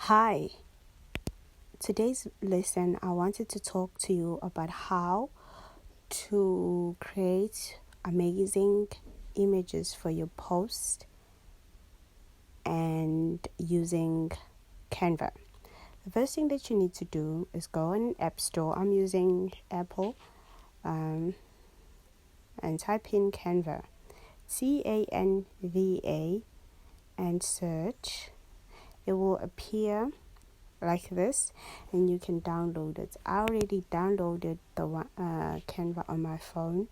Hi, today's lesson I wanted to talk to you about how to create amazing images for your post and using Canva. The first thing that you need to do is go on App Store. I'm using Apple and type in Canva, Canva, and search. It will appear like this, and you can download it. I already downloaded the Canva on my phone,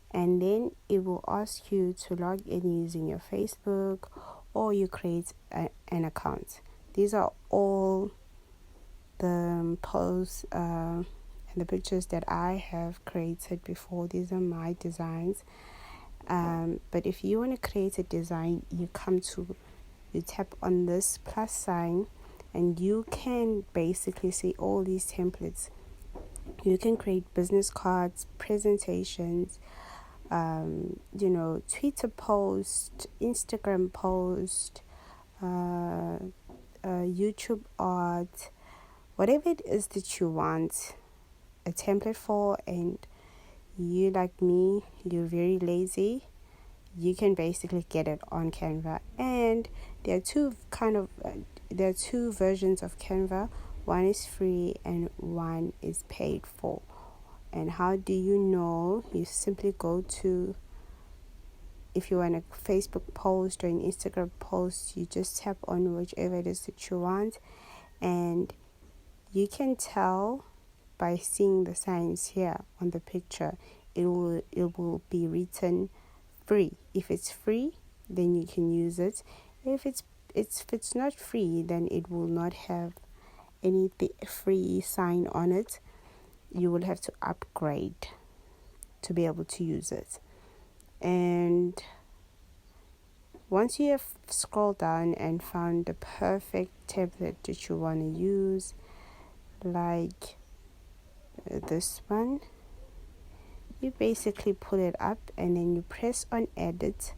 and then it will ask you to log in using your Facebook, or you create an account. These are all the posts and the pictures that I have created before. These are my designs, but if you want to create a design, you tap on this plus sign, and you can basically see all these templates. You can create business cards, presentations, Twitter post, Instagram post, YouTube art, whatever it is that you want a template for. And you, like me, you're very lazy, you can basically get it on Canva. And there are two versions of Canva. One is free and one is paid for. And how do you know? You simply go to, if you want a Facebook post or an Instagram post, you just tap on whichever it is that you want, and you can tell by seeing the signs here on the picture. It will be written free. If it's free, then you can use it. If it's not free, then it will not have any free sign on it. You will have to upgrade to be able to use it. And once you have scrolled down and found the perfect template that you want to use, like this one, you basically pull it up and then you press on edit.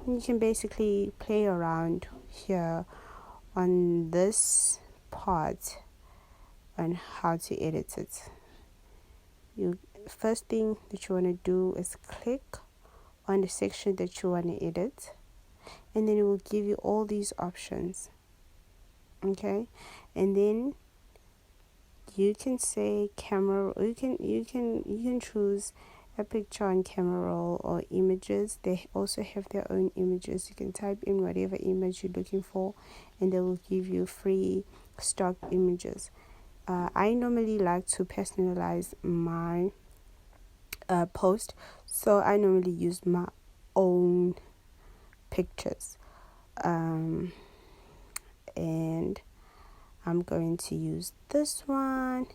You can basically play around here on this part on how to edit it. First thing that you want to do is click on the section that you want to edit, and then it will give you all these options. Okay, and then you can say camera. You can choose a picture on camera roll or images. They also have their own images. You can type in whatever image you're looking for, and they will give you free stock images. I normally like to personalize my post, so I normally use my own pictures, and I'm going to use this one.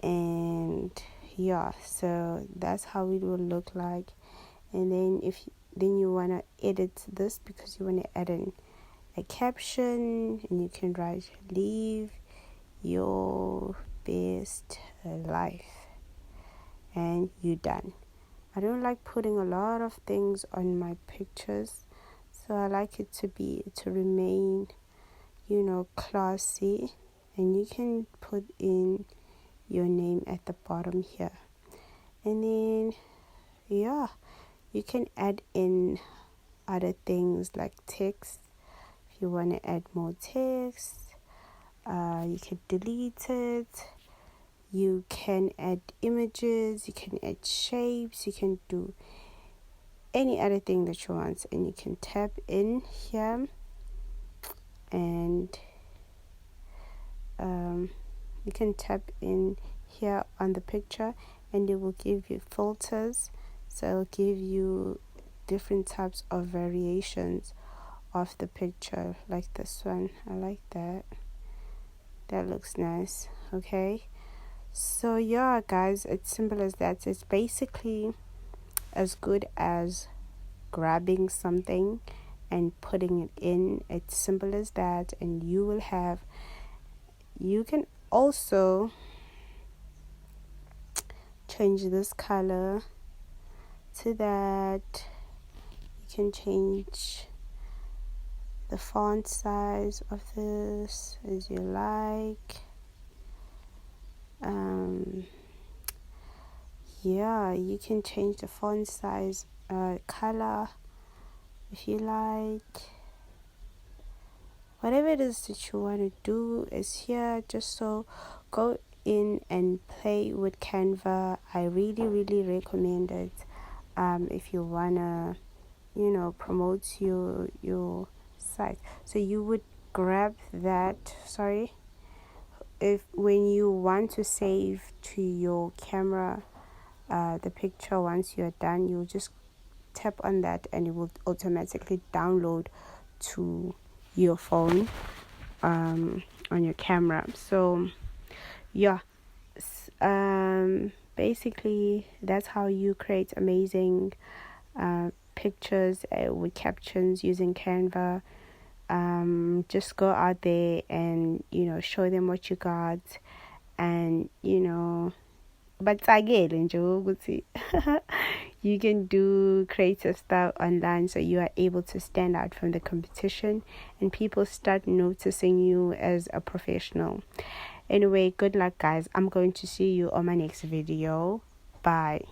And yeah, so that's how it will look like. And then then you want to edit this, because you want to add in a caption, and you can write "Live your best life," and you're done. I don't like putting a lot of things on my pictures, so I like it to remain classy. And you can put in your name at the bottom here, and then you can add in other things like text. If you want to add more text, you can delete it. You can add images, you can add shapes, you can do any other thing that you want. And you can tap in here, and you can tap in here on the picture, and it will give you filters. So it'll give you different types of variations of the picture, like this one. I like that. That looks nice. Okay, so yeah, guys, it's simple as that. It's basically as good as grabbing something and putting it in. It's simple as that. And you can also change this color to that. You can change the font size of this as you like. Yeah, you can change the font size, color if you like. Whatever it is that you want to do is here. Just so go in and play with Canva. I really recommend it if you wanna promote your site. So you would grab that, if when you want to save to your camera the picture, once you're done, you'll just tap on that and it will automatically download to your phone on your camera. So yeah, basically that's how you create amazing pictures with captions using Canva. Just go out there and show them what you got, and but again, you can do creative stuff online, so you are able to stand out from the competition and people start noticing you as a professional. Anyway, good luck guys. I'm going to see you on my next video. Bye.